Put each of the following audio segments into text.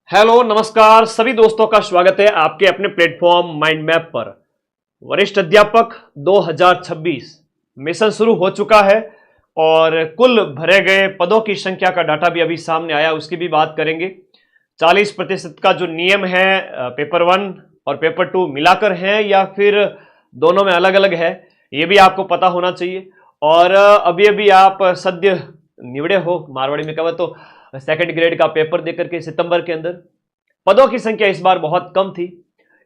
Hello नमस्कार सभी दोस्तों का स्वागत है आपके अपने प्लेटफॉर्म माइंड मैप पर। वरिष्ठ अध्यापक 2026 मिशन शुरू हो चुका है और कुल भरे गए पदों की संख्या का डाटा भी अभी सामने आया, उसकी भी बात करेंगे। 40% का जो नियम है पेपर 1 और पेपर 2 मिलाकर है या फिर दोनों में अलग अलग है, ये भी आपको पता होना चाहिए। और अभी अभी आप सद्य निवड़े हो, मारवाड़ी में कहा तो सेकंड ग्रेड का पेपर देकर के सितंबर के अंदर। पदों की संख्या इस बार बहुत कम थी,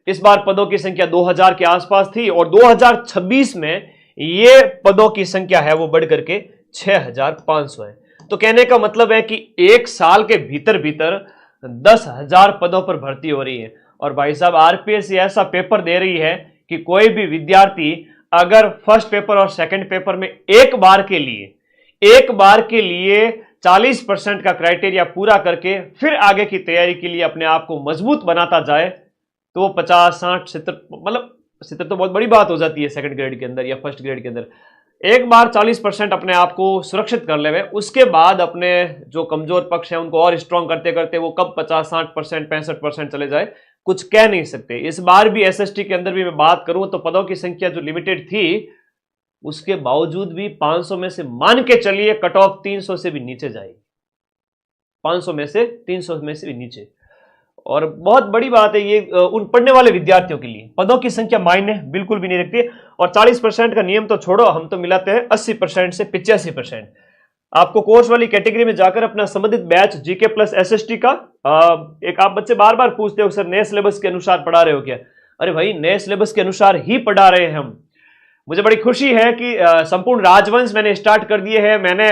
इस बार पदों की संख्या 2000 के आसपास थी और 2026 में ये पदों की संख्या है वो बढ़ करके 6500 है। तो कहने का मतलब है कि एक साल के भीतर भीतर 10,000 पदों पर भर्ती हो रही है। और भाई साहब आरपीएससी ऐसा पेपर दे रही है कि कोई भी विद्यार्थी अगर फर्स्ट पेपर और सेकंड पेपर में एक बार के लिए 40% का क्राइटेरिया पूरा करके फिर आगे की तैयारी के लिए अपने आप को मजबूत बनाता जाए तो वो 50, 60, 70 मतलब 70 तो बहुत बड़ी बात हो जाती है सेकंड ग्रेड के अंदर या फर्स्ट ग्रेड के अंदर। एक बार 40% अपने आप को सुरक्षित कर ले, उसके बाद अपने जो कमजोर पक्ष है उनको और स्ट्रांग करते करते वो कब 50, 60%, 65% चले जाए कुछ कह नहीं सकते। इस बार भी एसएसटी के अंदर भी मैं बात करूं तो पदों की संख्या जो लिमिटेड थी उसके बावजूद भी 500 में से मान के चलिए कट ऑफ 300 से भी नीचे जाएगी, 500 में से 300 में से भी नीचे। और बहुत बड़ी बात है ये उन पढ़ने वाले विद्यार्थियों के लिए। पदों की संख्या मायने बिल्कुल भी नहीं रखती और 40% का नियम तो छोड़ो, हम तो मिलाते हैं 80% से 85%। आपको कोर्स वाली कैटेगरी में जाकर अपना संबंधित बैच जीके प्लस एसएसटी का एक आप बच्चे बार बार पूछते हो सर नए सिलेबस के अनुसार पढ़ा रहे हो क्या? अरे भाई नए सिलेबस के अनुसार ही पढ़ा रहे हैं हम। मुझे बड़ी खुशी है कि संपूर्ण राजवंश मैंने स्टार्ट कर दिए हैं, मैंने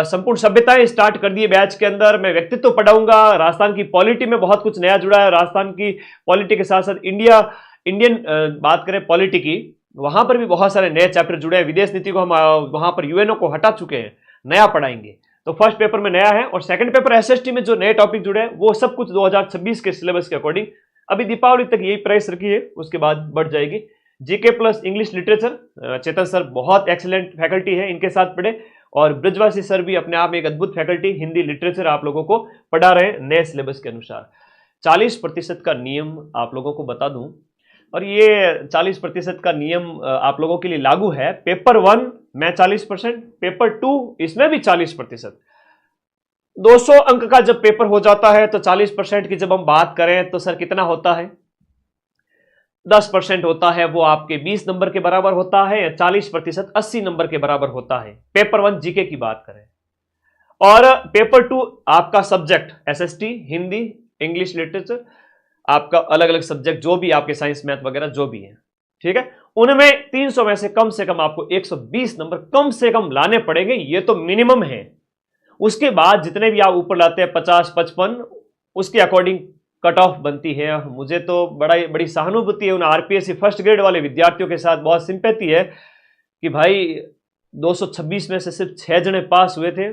संपूर्ण सभ्यताएं स्टार्ट कर दिए बैच के अंदर। मैं व्यक्तित्व पढ़ाऊंगा, राजस्थान की पॉलिटी में बहुत कुछ नया जुड़ा है, राजस्थान की पॉलिटी के साथ साथ इंडियन बात करें पॉलिटी की, वहां पर भी बहुत सारे नए चैप्टर जुड़े हैं। विदेश नीति को हम वहां पर यूएनओ को हटा चुके हैं, नया पढ़ाएंगे। तो फर्स्ट पेपर में नया है और सेकंड पेपर एसएसटी में जो नए टॉपिक जुड़े हैं वो सब कुछ 2026 के सिलेबस के अकॉर्डिंग अभी दीपावली तक यही प्राइस रखी है, उसके बाद बढ़ जाएगी। जीके प्लस इंग्लिश लिटरेचर चेतन सर बहुत एक्सीलेंट फैकल्टी है, इनके साथ पढ़े। और ब्रजवासी सर भी अपने आप में एक अद्भुत फैकल्टी, हिंदी लिटरेचर आप लोगों को पढ़ा रहे हैं नए सिलेबस के अनुसार। 40% का नियम आप लोगों को बता दूं, और ये 40% का नियम आप लोगों के लिए लागू है। पेपर 1 में 40%, पेपर 2 इसमें भी 40%। 200 अंक का जब पेपर हो जाता है तो 40% की जब हम बात करें तो सर कितना होता है? 10% होता है, वो आपके 20 नंबर के बराबर होता है। 40% 80 नंबर के बराबर होता है। पेपर 1 जीके की बात करें और पेपर 2 आपका subject SST, Hindi, English literature, आपका अलग अलग सब्जेक्ट जो भी आपके साइंस मैथ वगैरह जो भी है, ठीक है, उनमें 300 में से कम आपको 120 नंबर कम से कम लाने पड़ेंगे, ये तो मिनिमम है। उसके बाद जितने भी आप ऊपर लाते हैं 50, 55, उसके अकॉर्डिंग कट ऑफ बनती है। मुझे तो बड़ी सहानुभूति है उन आरपीएससी फर्स्ट ग्रेड वाले विद्यार्थियों के साथ, बहुत सिंपैथी है कि भाई 226 में से सिर्फ 6 जने पास हुए थे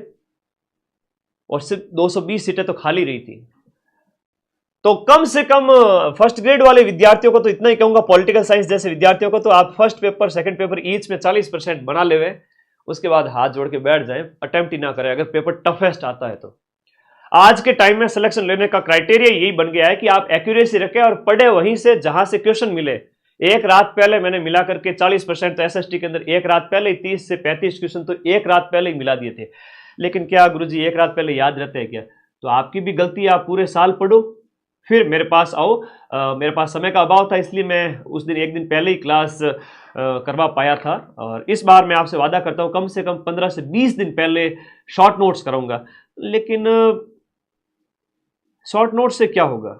और सिर्फ 220 सीटें तो खाली रही थी। तो कम से कम फर्स्ट ग्रेड वाले विद्यार्थियों को तो इतना ही कहूंगा, पॉलिटिकल साइंस जैसे विद्यार्थियों को तो आप first paper second paper each में 40% बना ले, उसके बाद हाथ जोड़ के बैठ जाएं, अटेम्प्ट ही ना करें अगर पेपर टफेस्ट आता है तो। आज के टाइम में सिलेक्शन लेने का क्राइटेरिया यही बन गया है कि आप एक्यूरेसी रखें और पढ़े वहीं से जहां से क्वेश्चन मिले। एक रात पहले मैंने मिला करके 40% तो एसएसटी के अंदर एक रात पहले 30 से 35 क्वेश्चन तो एक रात पहले ही मिला दिए थे। लेकिन क्या गुरुजी एक रात पहले याद रहते हैं क्या? तो आपकी भी गलती है, आप पूरे साल पढ़ो फिर मेरे पास आओ। मेरे पास समय का अभाव था इसलिए मैं उस दिन एक दिन पहले ही क्लास करवा पाया था, और इस बार मैं आपसे वादा करता हूं कम से कम 15 से 20 दिन पहले शॉर्ट नोट्स कराऊंगा। लेकिन शॉर्ट नोट्स से क्या होगा?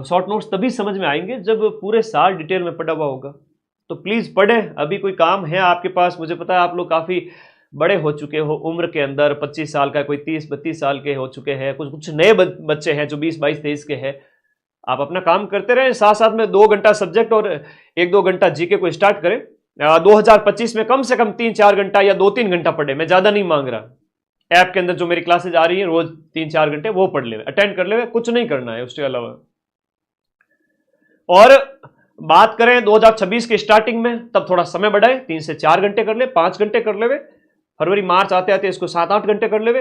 शॉर्ट नोट्स तभी समझ में आएंगे जब पूरे साल डिटेल में पढ़ा हुआ होगा। तो प्लीज पढ़ें, अभी कोई काम है आपके पास। मुझे पता है आप लोग काफी बड़े हो चुके हो उम्र के अंदर, 25 साल का, कोई 30-32 साल के हो चुके हैं, कुछ नए बच्चे हैं जो 20-22-23 के हैं। आप अपना काम करते रहे, साथ साथ में 2 घंटा सब्जेक्ट और 1-2 घंटा जीके को स्टार्ट करें। 2025 में कम से कम 3-4 घंटा या 2-3 घंटा पढ़े, मैं ज्यादा नहीं मांग रहा। ऐप के अंदर जो मेरी क्लासेज आ रही है रोज 3-4 घंटे वो पढ़ ले, अटेंड कर ले, कुछ नहीं करना है उसके अलावा। और बात करें 2026 के स्टार्टिंग में, तब थोड़ा समय बढ़ाए, 3 से 4 घंटे कर ले, 5 घंटे कर ले। फरवरी मार्च आते आते इसको 7-8 घंटे कर ले।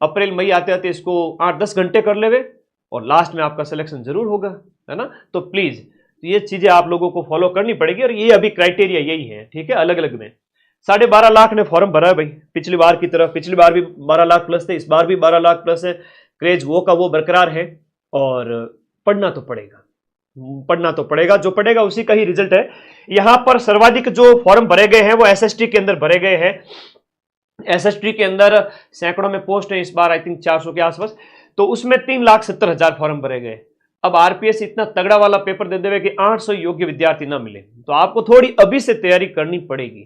अप्रैल मई आते आते इसको 8-10 घंटे कर ले। और लास्ट में आपका सिलेक्शन जरूर होगा, है ना। तो प्लीज ये चीजें आप लोगों को फॉलो करनी पड़ेगी, और ये अभी क्राइटेरिया यही है, ठीक है। अलग अलग में 12.5 लाख ने फॉर्म भरा है भाई, पिछली बार की तरह। पिछली बार भी 12 लाख प्लस थे, इस बार भी 12 लाख प्लस है। क्रेज वो का वो बरकरार है, और पढ़ना तो पड़ेगा, पढ़ना तो पड़ेगा। जो पढ़ेगा उसी का ही रिजल्ट है। यहां पर सर्वाधिक जो फॉर्म भरे गए हैं वो एसएसटी के अंदर भरे गए हैं। एसएसटी के अंदर सैकड़ों में पोस्ट है इस बार, आई थिंक 400 के आसपास। तो उसमें 3,70,000 फॉर्म भरे गए। अब आरपीएस इतना तगड़ा वाला पेपर दे देवे कि 800 योग्य विद्यार्थी ना मिले, तो आपको थोड़ी अभी से तैयारी करनी पड़ेगी।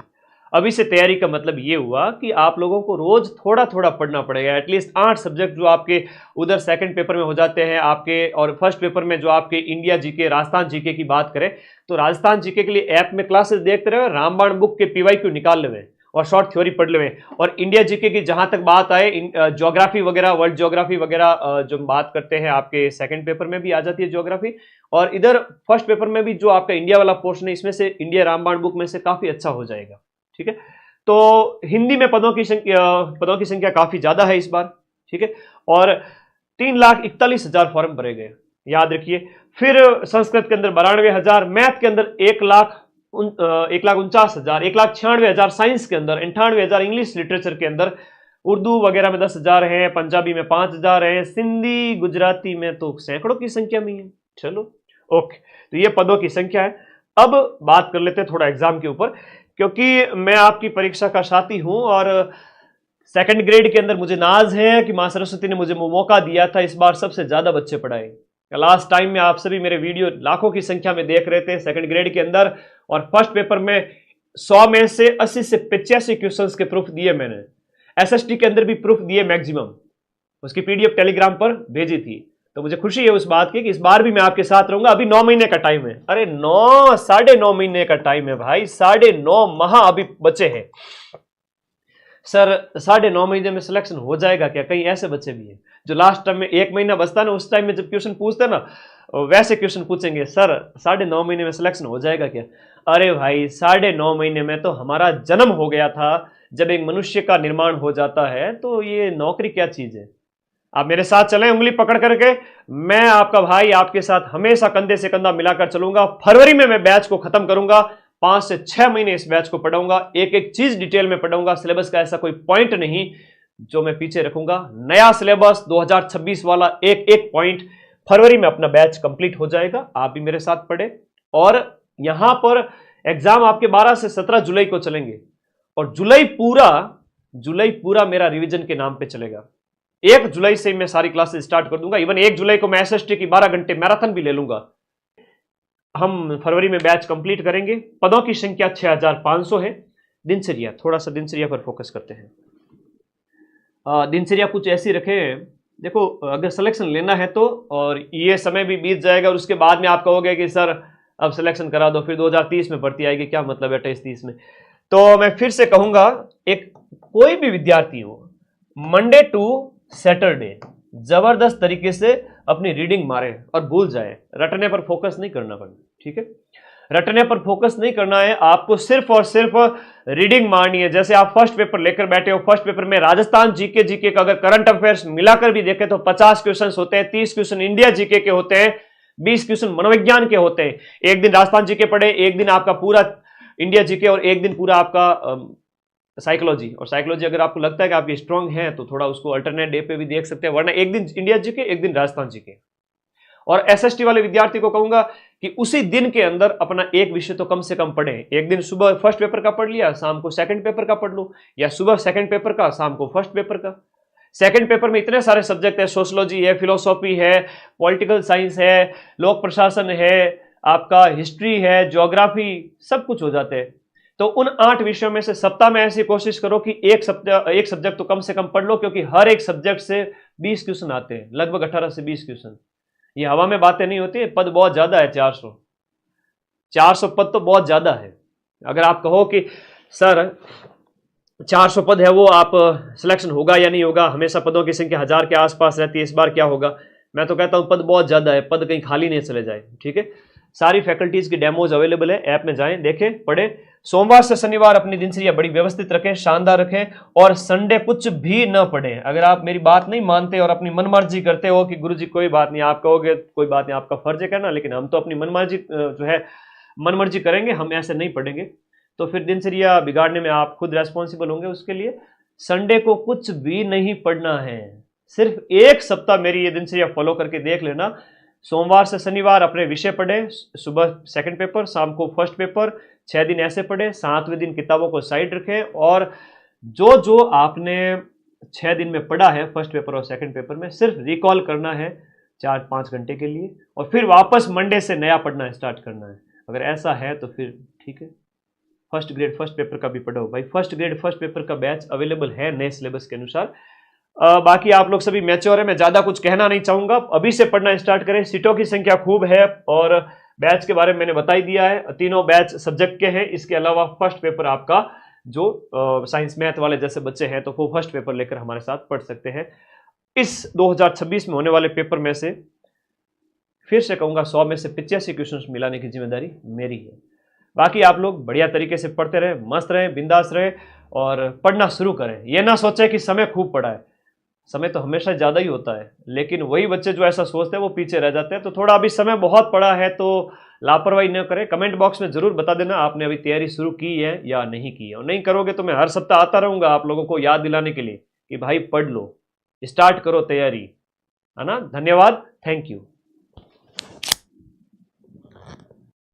अभी से तैयारी का मतलब ये हुआ कि आप लोगों को रोज थोड़ा थोड़ा पढ़ना पड़ेगा। एटलीस्ट 8 सब्जेक्ट जो आपके उधर सेकंड पेपर में हो जाते हैं आपके, और फर्स्ट पेपर में जो आपके इंडिया जीके, राजस्थान जीके की बात करें तो राजस्थान जीके के लिए ऐप में क्लासेस देखते रहे, रामबाण बुक के पीवाईक्यू निकाल लेवे और शॉर्ट थ्योरी पढ़ लेवे। और इंडिया जीके की जहां तक बात आए, ज्योग्राफी वगैरह, वर्ल्ड ज्योग्राफी वगैरह जो बात करते हैं आपके सेकंड पेपर में भी आ जाती है ज्योग्राफी, और इधर फर्स्ट पेपर में भी जो आपका इंडिया वाला पोर्शन है इसमें से इंडिया रामबाण बुक में से काफी अच्छा हो जाएगा, ठीक है। तो हिंदी में पदों की संख्या काफी ज्यादा है इस बार, ठीक है। और 3,41,000 फॉर्म भरे गए, याद रखिए। फिर संस्कृत के अंदर 92,000, मैथ के अंदर 1,49,000, 1,96,000 साइंस के अंदर, 98,000 इंग्लिश लिटरेचर के अंदर, उर्दू वगैरह में 10,000 है, पंजाबी में 5,000 है, सिंधी गुजराती में तो सैकड़ों की संख्या में है। चलो ओके, तो ये पदों की संख्या है। अब बात कर लेते हैं थोड़ा एग्जाम के ऊपर, क्योंकि मैं आपकी परीक्षा का साथी हूं और सेकंड ग्रेड के अंदर मुझे नाज है कि मां सरस्वती ने मुझे मौका दिया था इस बार सबसे ज्यादा बच्चे पढ़ाए। लास्ट टाइम में आप सभी मेरे वीडियो लाखों की संख्या में देख रहे थे सेकंड ग्रेड के अंदर, और फर्स्ट पेपर में 100 में से 80 से 85 क्वेश्चंस के प्रूफ दिए मैंने। एसएसटी के अंदर भी प्रूफ दिए मैक्सिमम, उसकी पीडीएफ टेलीग्राम पर भेजी थी। तो मुझे खुशी है उस बात की कि इस बार भी मैं आपके साथ रहूंगा। अभी 9 महीने का टाइम है, अरे 9 महीने का टाइम है भाई, 9.5 माह अभी बचे हैं। सर 9.5 महीने में सिलेक्शन हो जाएगा क्या? कहीं ऐसे बच्चे भी हैं जो लास्ट टाइम में 1 महीना बचता है ना, उस टाइम में जब क्वेश्चन पूछते ना वैसे क्वेश्चन पूछेंगे, सर 9.5 महीने में सिलेक्शन हो जाएगा क्या? अरे भाई 9.5 महीने में तो हमारा जन्म हो गया था। जब एक मनुष्य का निर्माण हो जाता है तो ये नौकरी क्या चीज है। आप मेरे साथ चलें उंगली पकड़ करके, मैं आपका भाई आपके साथ हमेशा कंधे से कंधा मिलाकर चलूंगा। फरवरी में मैं बैच को खत्म करूंगा, 5 से 6 महीने इस बैच को पढ़ाऊंगा, एक एक चीज डिटेल में पढ़ाऊंगा। सिलेबस का ऐसा कोई पॉइंट नहीं जो मैं पीछे रखूंगा। नया सिलेबस 2026 वाला एक एक पॉइंट, फरवरी में अपना बैच कंप्लीट हो जाएगा। आप भी मेरे साथ पढ़े। और यहां पर एग्जाम आपके 12 से 17 जुलाई को चलेंगे, और जुलाई पूरा मेरा रिवीजन के नाम पे चलेगा। 1 जुलाई से मैं सारी क्लासेस स्टार्ट कर दूंगा। इवन 1 जुलाई को मैं एसएसटी की 12 घंटे मैराथन भी ले लूंगा। हम फरवरी में बैच कंप्लीट करेंगे। पदों की संख्या 6,500 है। दिनचर्या, थोड़ा सा दिनचर्या पर फोकस करते हैं। दिनचर्या कुछ ऐसी रखे, देखो अगर सिलेक्शन लेना है तो, और ये समय भी बीत जाएगा और उसके बाद में आप कहोगे कि सर अब सिलेक्शन करा दो, फिर 2030 में भर्ती आएगी, क्या मतलब है 28-30 में। तो मैं फिर से कहूंगा, एक कोई भी विद्यार्थी हो, मंडे टू सैटरडे जबरदस्त तरीके से अपनी रीडिंग मारे और भूल जाए। रटने पर फोकस नहीं करना पड़े, ठीक है। रटने पर फोकस नहीं करना है, आपको सिर्फ और सिर्फ रीडिंग मारनी है। जैसे आप फर्स्ट पेपर लेकर बैठे हो, फर्स्ट पेपर में राजस्थान जीके का अगर करंट अफेयर्स मिलाकर भी देखें तो 50 क्वेश्चन होते हैं, 30 क्वेश्चन इंडिया जीके के होते हैं, 20 क्वेश्चन मनोविज्ञान के होते हैं। एक दिन राजस्थान जीके पढ़े, एक दिन आपका पूरा इंडिया जीके, और एक दिन पूरा आपका साइकोलॉजी। और साइकोलॉजी अगर आपको लगता है कि आपकी स्ट्रांग है तो थोड़ा उसको अल्टरनेट डे पे भी देख सकते हैं, वरना एक दिन इंडिया जीके, एक दिन राजस्थान जीके। और एसएसटी वाले विद्यार्थी को कहूंगा कि उसी दिन के अंदर अपना एक विषय तो कम से कम पढ़ें। एक दिन सुबह फर्स्ट पेपर का पढ़ लिया, शाम को सेकंड पेपर का पढ़ लो, या सुबह सेकंड पेपर का, शाम को फर्स्ट पेपर का। सेकंड पेपर में इतने सारे सब्जेक्ट है, सोशियोलॉजी है, फिलोसॉफी है, पॉलिटिकल साइंस है, लोक प्रशासन है, आपका हिस्ट्री है, ज्योग्राफी, सब कुछ हो जाते हैं। तो उन 8 विषयों में से सप्ताह में ऐसी कोशिश करो कि एक सब्जेक्ट तो कम से कम पढ़ लो, क्योंकि हर एक सब्जेक्ट से 20 क्वेश्चन आते हैं, लगभग 18 से 20 क्वेश्चन। ये हवा में बातें नहीं होती, पद बहुत ज्यादा है। 400 पद तो बहुत ज्यादा है। अगर आप कहो कि सर 400 पद है, वो आप सिलेक्शन होगा या नहीं होगा, हमेशा पदों की संख्या 1000 के आसपास रहती है, इस बार क्या होगा, मैं तो कहता हूं पद बहुत ज्यादा है, पद कहीं खाली नहीं चले जाए, ठीक है। सारी फैकल्टीज की डेमोज अवेलेबल है, ऐप में जाएं, देखें, पढ़ें। सोमवार से शनिवार अपनी दिनचर्या बड़ी व्यवस्थित रखें, शानदार रखें, और संडे कुछ भी न पढ़ें। अगर आप मेरी बात नहीं मानते और अपनी मनमर्जी करते हो कि गुरुजी कोई बात नहीं, आप कहोगे कोई बात नहीं, आपका फर्ज है करना, लेकिन हम तो अपनी मनमर्जी जो है मनमर्जी करेंगे, हम ऐसे नहीं पढ़ेंगे, तो फिर दिनचर्या बिगाड़ने में आप खुद रेस्पॉन्सिबल होंगे उसके लिए। संडे को कुछ भी नहीं पढ़ना है, सिर्फ एक सप्ताह मेरी ये दिनचर्या फॉलो करके देख लेना। सोमवार से शनिवार अपने विषय पढ़ें, सुबह सेकंड पेपर, शाम को फर्स्ट पेपर, 6 दिन ऐसे पढ़ें, 7वें दिन किताबों को साइड रखें, और जो जो आपने 6 दिन में पढ़ा है फर्स्ट पेपर और सेकंड पेपर में, सिर्फ रिकॉल करना है 4-5 घंटे के लिए, और फिर वापस मंडे से नया पढ़ना स्टार्ट करना है। अगर ऐसा है तो फिर ठीक है। फर्स्ट ग्रेड फर्स्ट पेपर का भी पढ़ो भाई, फर्स्ट ग्रेड फर्स्ट पेपर का बैच अवेलेबल है नए सिलेबस के अनुसार। बाकी आप लोग सभी मैच्योर है, मैं ज्यादा कुछ कहना नहीं चाहूंगा, अभी से पढ़ना स्टार्ट करें। सीटों की संख्या खूब है, और बैच के बारे में मैंने बता ही दिया है, तीनों बैच सब्जेक्ट के हैं। इसके अलावा फर्स्ट पेपर आपका जो साइंस मैथ वाले जैसे बच्चे हैं तो वो फर्स्ट पेपर लेकर हमारे साथ पढ़ सकते हैं। इस 2026 में होने वाले पेपर में से फिर से कहूंगा 100 में से 85 क्वेश्चन मिलाने की जिम्मेदारी मेरी है। बाकी आप लोग बढ़िया तरीके से पढ़ते रहे, मस्त रहे, बिंदास रहे, और पढ़ना शुरू करें। यह ना सोचे कि समय खूब पढ़ा है, समय तो हमेशा ज्यादा ही होता है, लेकिन वही बच्चे जो ऐसा सोचते हैं वो पीछे रह जाते हैं। तो थोड़ा अभी समय बहुत पड़ा है तो लापरवाही न करें। कमेंट बॉक्स में जरूर बता देना आपने अभी तैयारी शुरू की है या नहीं की है, और नहीं करोगे तो मैं हर सप्ताह आता रहूंगा आप लोगों को याद दिलाने के लिए कि भाई पढ़ लो, स्टार्ट करो तैयारी, है ना। धन्यवाद, थैंक यू।